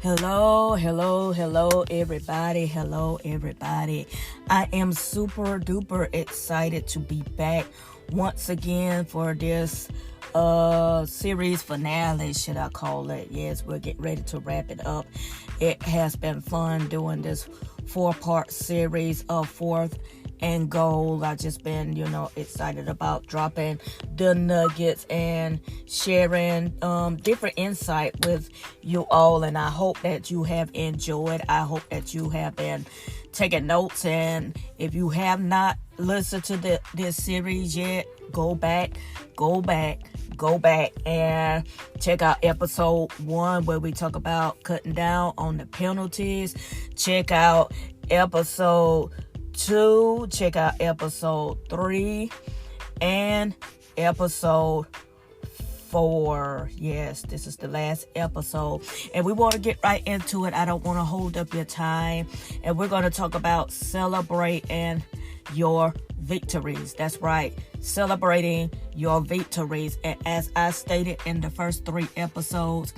Hello, everybody. Hello, everybody. I am super duper excited to be back once again for this series finale, should I call it. Yes, we're getting ready to wrap it up. It has been fun doing this 4-part series of Fourth and Goal. I just been, excited about dropping the nuggets and sharing different insight with you all. And I hope that you have enjoyed. I hope that you have been taking notes. And if you have not listened to this series yet, go back and check out episode 1 where we talk about cutting down on the penalties. Check out episode 2, check out episode 3 and episode 4. Yes, this is the last episode and we want to get right into it. I don't want to hold up your time, and we're going to talk about celebrating your victories. That's right, celebrating your victories. And as I stated in the first 3 episodes,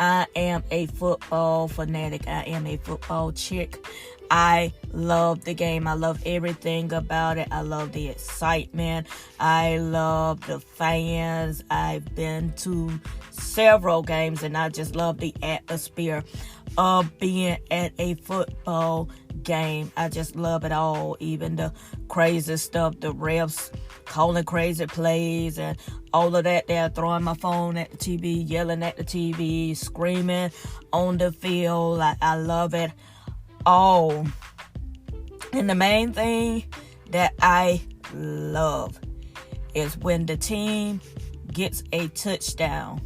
I am a football fanatic. I am a football chick. I love the game. I love everything about it. I love the excitement. I love the fans. I've been to several games and I just love the atmosphere of being at a football game. I just love it all. Even the crazy stuff, the refs calling crazy plays and all of that. They're throwing my phone at the TV, yelling at the TV, screaming on the field. I love it all. And the main thing that I love is when the team gets a touchdown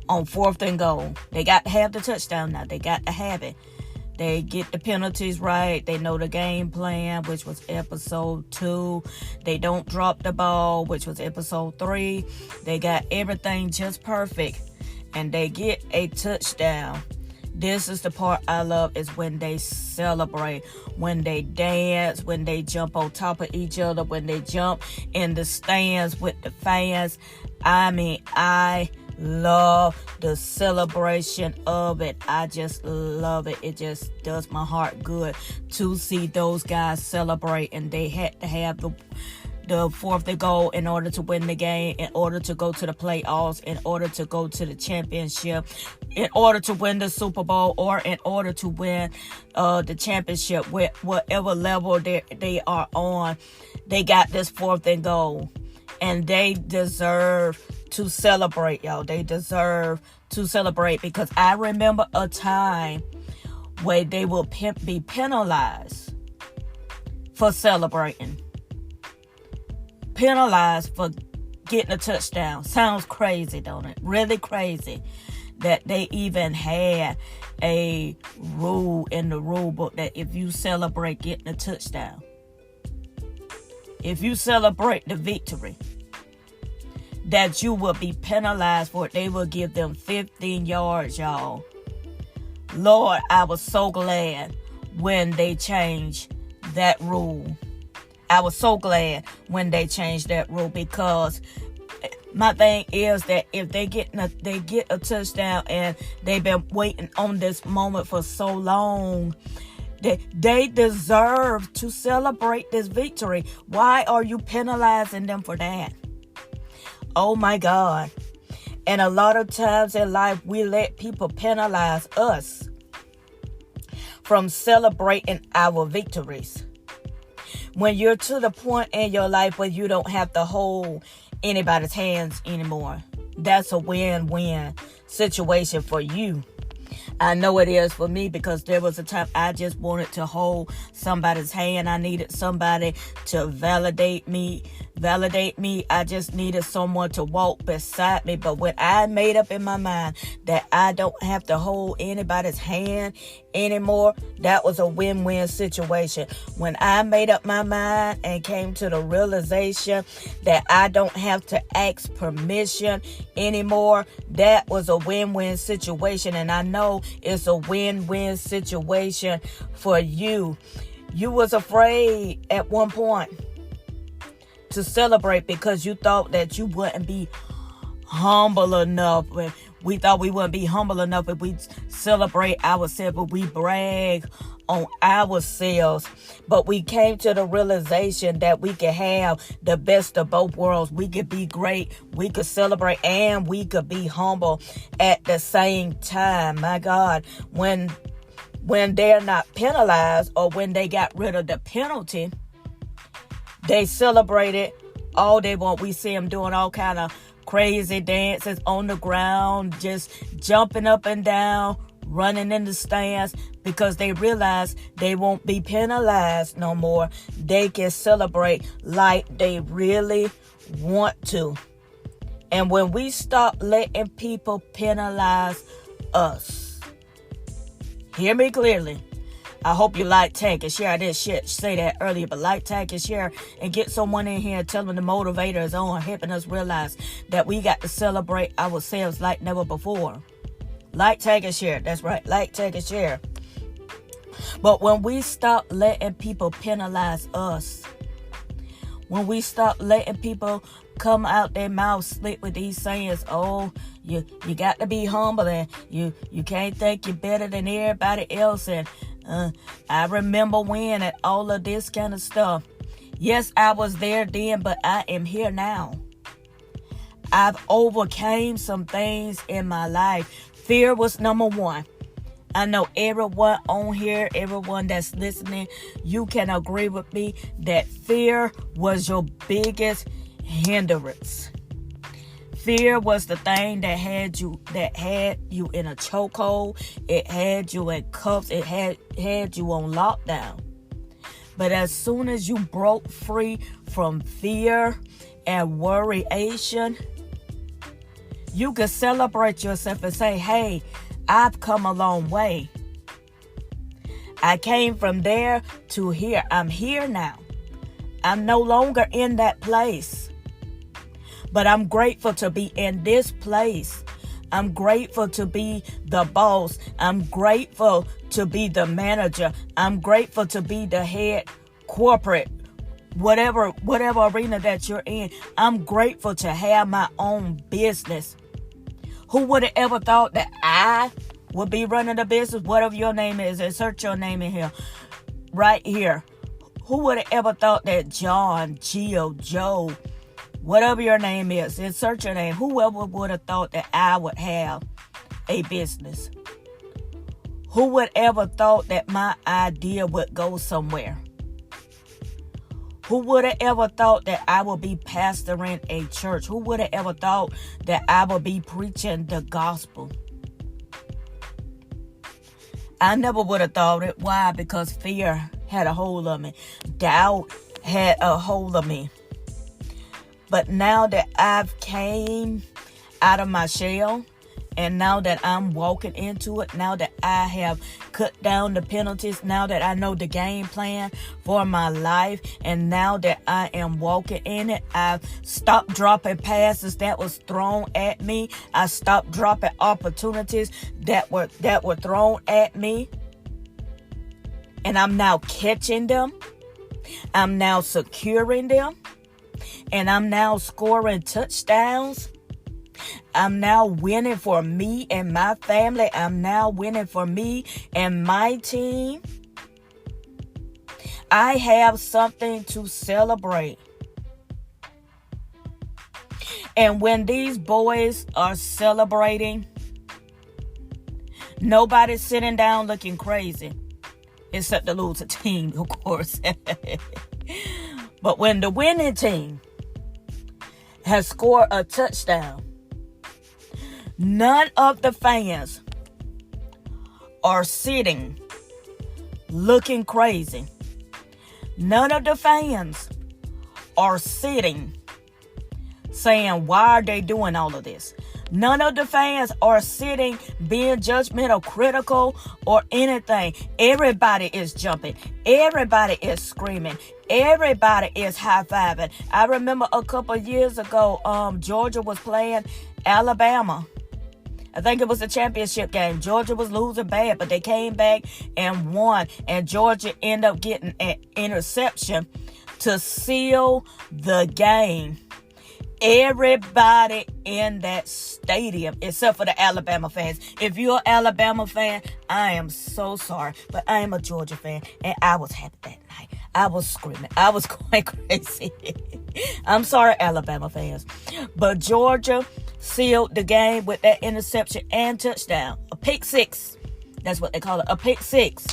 on 4th and goal. They got to have the touchdown now. They got to have it. They get the penalties right. They know the game plan, which was episode 2. They don't drop the ball, which was episode 3. They got everything just perfect. And they get a touchdown. This is the part I love, is when they celebrate, when they dance, when they jump on top of each other, when they jump in the stands with the fans. I love the celebration of it. I just love it. It just does my heart good to see those guys celebrate. And they had to have the 4th and goal in order to win the game, in order to go to the playoffs, in order to go to the championship, in order to win the Super Bowl, or in order to win the championship with whatever level they are on. They got this 4th and goal, and they deserve to celebrate, y'all. They deserve to celebrate, because I remember a time where they will be penalized for celebrating. Penalized for getting a touchdown. Sounds crazy, don't it? Really crazy that they even had a rule in the rule book that if you celebrate getting a touchdown, if you celebrate the victory, that you will be penalized for it. They will give them 15 yards, y'all. Lord, I was so glad when they changed that rule. I was so glad when they changed that rule, because my thing is that if they get a touchdown and they've been waiting on this moment for so long, they deserve to celebrate this victory. Why are you penalizing them for that? Oh my God. And a lot of times in life, we let people penalize us from celebrating our victories. When you're to the point in your life where you don't have to hold anybody's hands anymore, that's a win-win situation for you. I know it is for me, because there was a time I just wanted to hold somebody's hand. I needed somebody to validate me. I just needed someone to walk beside me. But when I made up in my mind that I don't have to hold anybody's hand anymore, that was a win-win situation. When I made up my mind and came to the realization that I don't have to ask permission anymore, that was a win-win situation. And I know it's a win-win situation for you. You was afraid at one point to celebrate because you thought that you wouldn't be humble enough We thought we wouldn't be humble enough if we celebrate ourselves, but we brag on ourselves. But we came to the realization that we could have the best of both worlds. We could be great, we could celebrate, and we could be humble at the same time. My God, when they're not penalized, or when they got rid of the penalty, they celebrated all they want. We see them doing all kind of crazy dances on the ground, just jumping up and down, running in the stands, because they realize they won't be penalized no more. They can celebrate like they really want to. And when we stop letting people penalize us, hear me clearly. I hope you like, tag, and share. I didn't say that earlier, but like, tag, and share, and get someone in here and tell them the motivator is on, helping us realize that we got to celebrate ourselves like never before. Like, tag, and share. That's right. Like, tag, and share. But when we stop letting people penalize us, when we stop letting people come out their mouth slick with these sayings, oh, you got to be humble, and you can't think you're better than everybody else, and I remember when, and all of this kind of stuff. Yes, I was there then, but I am here now. I've overcame some things in my life. Fear was number one. I know everyone on here, everyone that's listening, you can agree with me that fear was your biggest hindrance. Fear was the thing that had you in a chokehold. It had you in cuffs. It had you on lockdown. But as soon as you broke free from fear and worryation, you could celebrate yourself and say, hey, I've come a long way. I came from there to here. I'm here now. I'm no longer in that place. But I'm grateful to be in this place. I'm grateful to be the boss. I'm grateful to be the manager. I'm grateful to be the head corporate, whatever arena that you're in. I'm grateful to have my own business. Who would have ever thought that I would be running a business? Whatever your name is, insert your name in here, right here. Who would have ever thought that John, Gio, Joe, whatever your name is, insert your name. Whoever would have thought that I would have a business? Who would ever thought that my idea would go somewhere? Who would have ever thought that I would be pastoring a church? Who would have ever thought that I would be preaching the gospel? I never would have thought it. Why? Because fear had a hold of me. Doubt had a hold of me. But now that I've came out of my shell, and now that I'm walking into it, now that I have cut down the penalties, now that I know the game plan for my life, and now that I am walking in it, I've stopped dropping passes that was thrown at me. I stopped dropping opportunities that were thrown at me. And I'm now catching them. I'm now securing them. And I'm now scoring touchdowns. I'm now winning for me and my family. I'm now winning for me and my team. I have something to celebrate. And when these boys are celebrating, nobody's sitting down looking crazy. Except the losing team, of course. But when the winning team has scored a touchdown, none of the fans are sitting looking crazy. None of the fans are sitting saying, why are they doing all of this? None of the fans are sitting being judgmental, critical, or anything. Everybody is jumping. Everybody is screaming. Everybody is high-fiving. I remember a couple of years ago, Georgia was playing Alabama. I think it was a championship game. Georgia was losing bad, but they came back and won. And Georgia ended up getting an interception to seal the game. Everybody in that stadium, except for the Alabama fans. If you're an Alabama fan, I am so sorry. But I am a Georgia fan, and I was happy that night. I was screaming. I was going crazy. I'm sorry, Alabama fans. But Georgia sealed the game with that interception and touchdown. A pick six. That's what they call it. A pick six.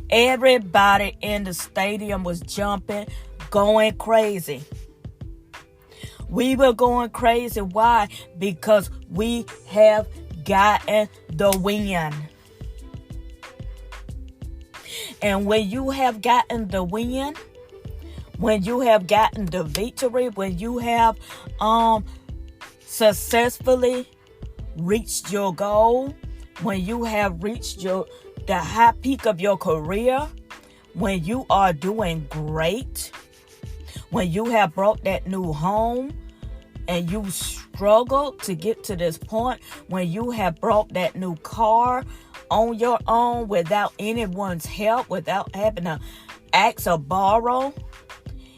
Everybody in the stadium was jumping, going crazy. We were going crazy. Why? Because we have gotten the win. And when you have gotten the win, when you have gotten the victory, when you have successfully reached your goal, when you have reached the high peak of your career, when you are doing great, when you have brought that new home and you struggled to get to this point, when you have brought that new car on your own without anyone's help, without having to ask or borrow,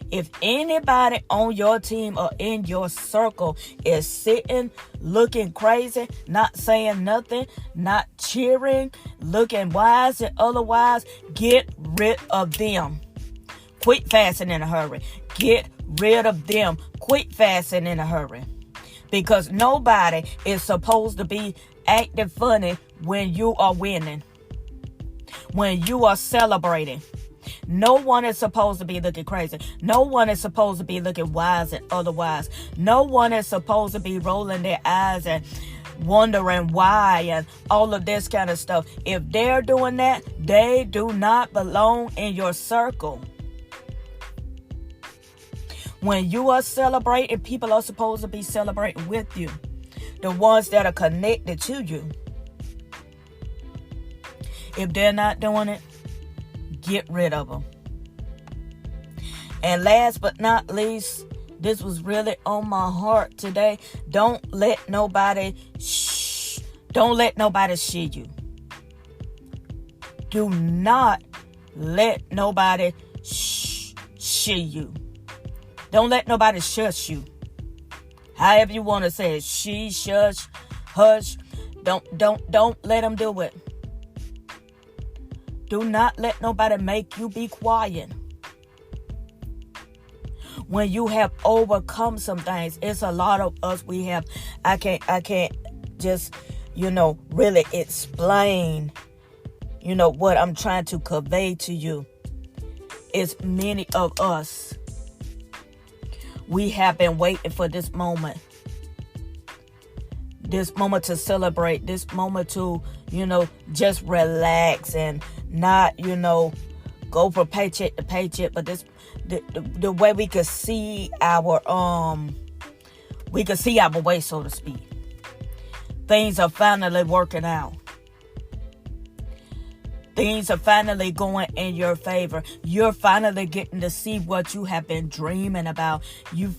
if anybody on your team or in your circle is sitting, looking crazy, not saying nothing, not cheering, looking wise and otherwise, get rid of them. Quit fasting in a hurry. Get rid of them. Quit fasting in a hurry. Because nobody is supposed to be acting funny when you are winning. When you are celebrating. No one is supposed to be looking crazy. No one is supposed to be looking wise and otherwise. No one is supposed to be rolling their eyes and wondering why and all of this kind of stuff. If they're doing that, they do not belong in your circle. When you are celebrating, people are supposed to be celebrating with you. The ones that are connected to you. If they're not doing it, get rid of them. And last but not least, this was really on my heart today. Don't let nobody shee you. Do not let nobody shee you. Don't let nobody shush you. However you want to say it. She, shush, hush. Don't let them do it. Do not let nobody make you be quiet. When you have overcome some things, it's a lot of us we have. I can't just, really explain, what I'm trying to convey to you. It's many of us. We have been waiting for this moment. This moment to celebrate. This moment to, just relax and not, go from paycheck to paycheck. But the way we could see our way, so to speak. Things are finally working out. Things are finally going in your favor. You're finally getting to see what you have been dreaming about. You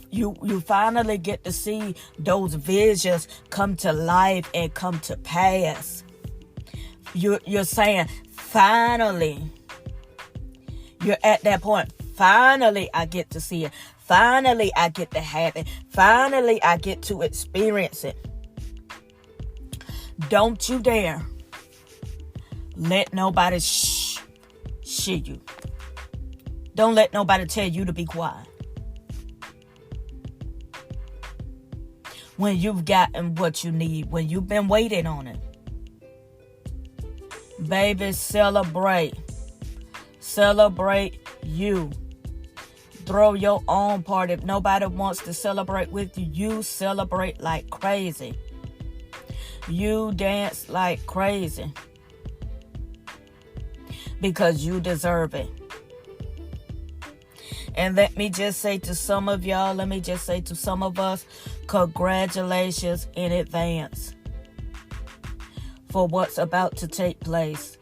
finally get to see those visions come to life and come to pass. You're saying, finally. You're at that point. Finally, I get to see it. Finally, I get to have it. Finally, I get to experience it. Don't you dare let nobody shee you. Don't let nobody tell you to be quiet. When you've gotten what you need, when you've been waiting on it. Baby, celebrate. Celebrate you. Throw your own party. If nobody wants to celebrate with you, you celebrate like crazy. You dance like crazy. Because you deserve it. And let me just say to some of y'all, let me just say to some of us, congratulations in advance for what's about to take place.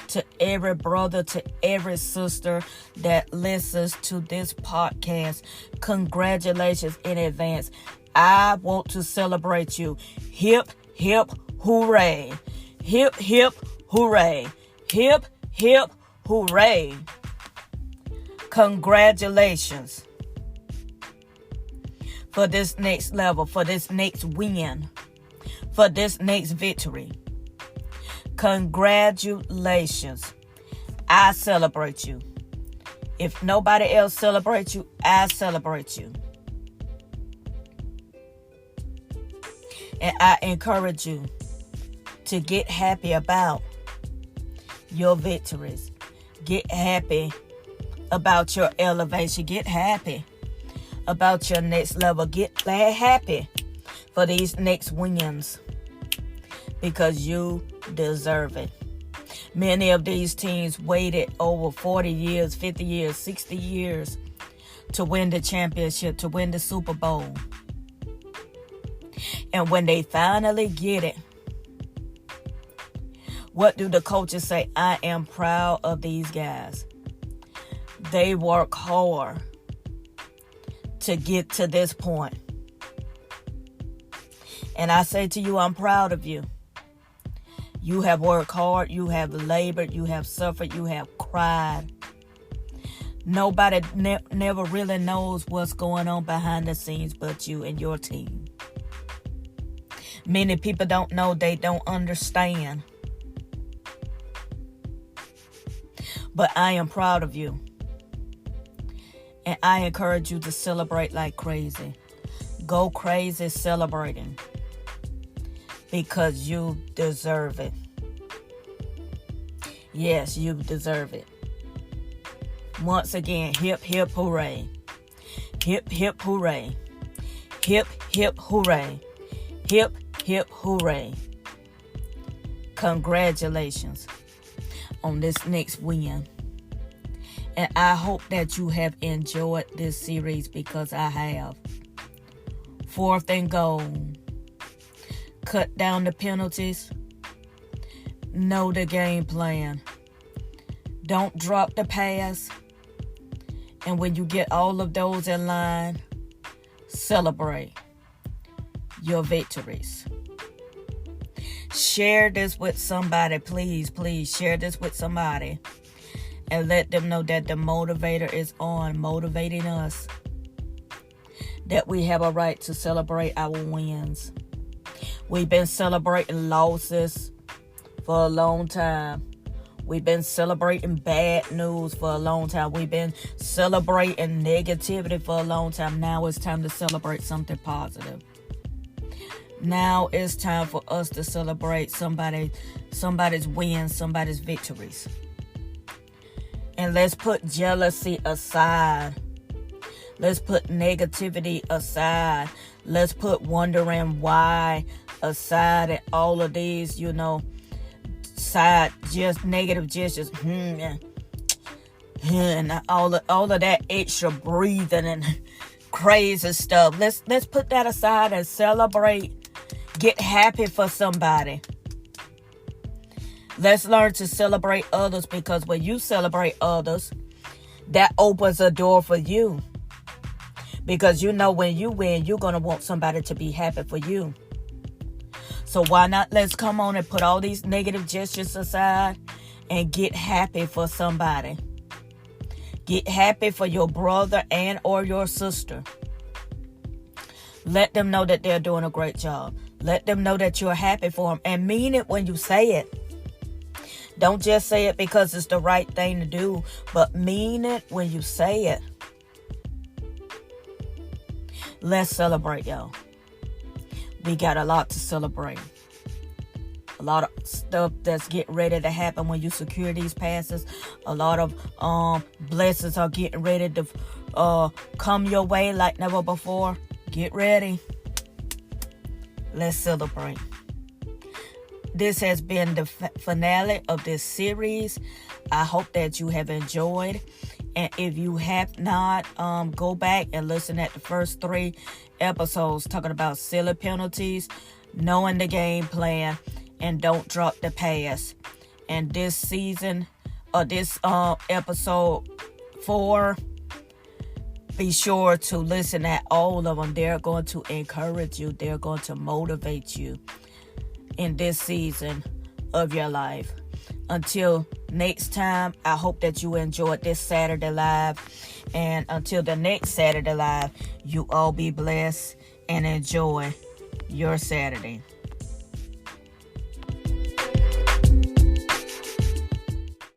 To every brother, to every sister that listens to this podcast, congratulations in advance. I want to celebrate you. Hip, hip, hooray. Hip, hip, hooray. Hip, hip, hooray. Congratulations. for this next level, for this next win, for this next victory. Congratulations. I celebrate you. If nobody else celebrates you, I celebrate you. And I encourage you to get happy about your victories. Get happy about your elevation. Get happy about your next level. Get happy for these next wins, because you deserve it. Many of these teams waited over 40 years, 50 years, 60 years to win the championship, to win the Super Bowl. And when they finally get it, what do the coaches say? I am proud of these guys. They work hard to get to this point. And I say to you, I'm proud of you. You have worked hard, you have labored, you have suffered, you have cried. Nobody never really knows what's going on behind the scenes but you and your team. Many people don't know, they don't understand. But I am proud of you. And I encourage you to celebrate like crazy. Go crazy celebrating. Because you deserve it. Yes, you deserve it. Once again, hip, hip, hooray. Hip, hip, hooray. Hip, hip, hooray. Hip, hip, hooray. Congratulations on this next win. And I hope that you have enjoyed this series, because I have. 4th and goal. Cut down the penalties. Know the game plan. Don't drop the pass. And when you get all of those in line, celebrate your victories. Share this with somebody. Please, please share this with somebody. And let them know that the motivator is on, motivating us. That we have a right to celebrate our wins. We've been celebrating losses for a long time. We've been celebrating bad news for a long time. We've been celebrating negativity for a long time. Now it's time to celebrate something positive. Now it's time for us to celebrate somebody's wins, somebody's victories. And let's put jealousy aside. Let's put negativity aside. Let's put wondering why aside, and all of these, side just negative gestures. And all of that extra breathing and crazy stuff. Let's put that aside and celebrate. Get happy for somebody. Let's learn to celebrate others, because when you celebrate others, that opens a door for you. Because when you win, you're going to want somebody to be happy for you. So why not let's come on and put all these negative gestures aside and get happy for somebody. Get happy for your brother and or your sister. Let them know that they're doing a great job. Let them know that you're happy for them, and mean it when you say it. Don't just say it because it's the right thing to do, but mean it when you say it. Let's celebrate, y'all. We got a lot to celebrate. A lot of stuff that's getting ready to happen when you secure these passes. A lot of blessings are getting ready to come your way like never before. Get ready. Let's celebrate. This has been the finale of this series. I hope that you have enjoyed. And if you have not, go back and listen at the first 3 episodes talking about silly penalties, knowing the game plan, and don't drop the pass. And this season, this episode 4, be sure to listen at all of them. They're going to encourage you. They're going to motivate you in this season of your life. Until next time. I hope that you enjoyed this Saturday Live. And until the next Saturday Live, you all be blessed and enjoy your Saturday.